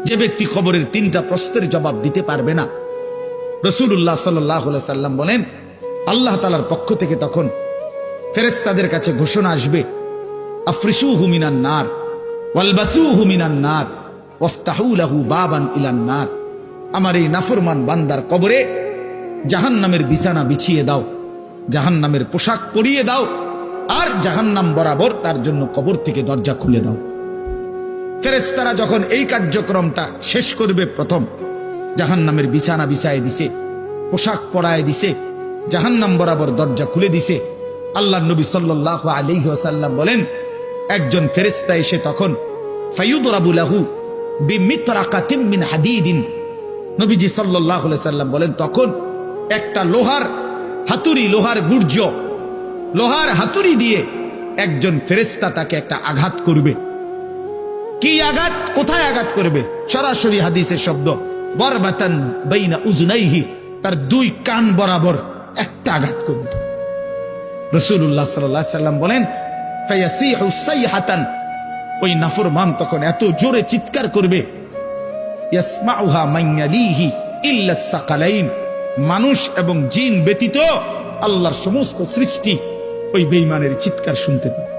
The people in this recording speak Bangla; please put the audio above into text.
যে ব্যক্তি কবরের 3টা প্রশ্নের জবাব দিতে পারবে না, রাসূলুল্লাহ সাল্লাল্লাহু আলাইহি সাল্লাম বলেন আল্লাহ তাআলার পক্ষ থেকে তখন ফেরেশতাদের কাছে ঘোষণা আসবে, আফরিশুহু মিনান নার ওয়ালবাসুহু মিনান নার ওয়াফতাহু লাহু বাবান ইলান নার। আমার এই নাফরমান বান্দার কবরে জাহান্নামের বিছানা বিছিয়ে দাও, জাহান্নামের পোশাক পরিয়ে দাও, আর জাহান্নাম বরাবর তার জন্য কবর থেকে দরজা খুলে দাও। ফেরেশতারা যখন এই কার্যক্রমটা শেষ করবে, প্রথম জাহান্নামের বিছানা বিছায় দিছে, পোশাক পরায় দিছে, জাহান্নাম বরাবর দরজা খুলে দিছে, আল্লাহর নবী সাল্লাল্লাহু আলাইহি ওয়াসাল্লাম বলেন একজন ফেরেশতা এসে তখন ফায়ুদরাবু লাহু বিমিতরাকাতিন মিন হাদিদিন, নবীজি সাল্লাল্লাহু আলাইহি ওয়াসাল্লাম বলেন তখন একটা লোহার হাতুড়ি, লোহার গুর্জ, লোহার হাতুড়ি দিয়ে একজন ফেরেশতা তাকে একটা আঘাত করবে। কি আঘাত, কোথায় আঘাত করবে? সরাসরি হাদিসের শব্দ, বারবাতান বাইনা উজনাইহি, তার 2 কান বরাবর একটা আঘাত করবে। রাসূলুল্লাহ সাল্লাল্লাহু আলাইহি সাল্লাম বলেন ফায়াসিহু সাইহাতান, ওই নাফরমান তখন এত জোরে চিৎকার করবে, ইয়াসমাউহা মান ইয়ালিহি ইল্লা সাকালাইন, মানুষ এবং জিন ব্যতীত আল্লাহর সমস্ত সৃষ্টি ওই বেঈমানের চিৎকার শুনতে পাবে।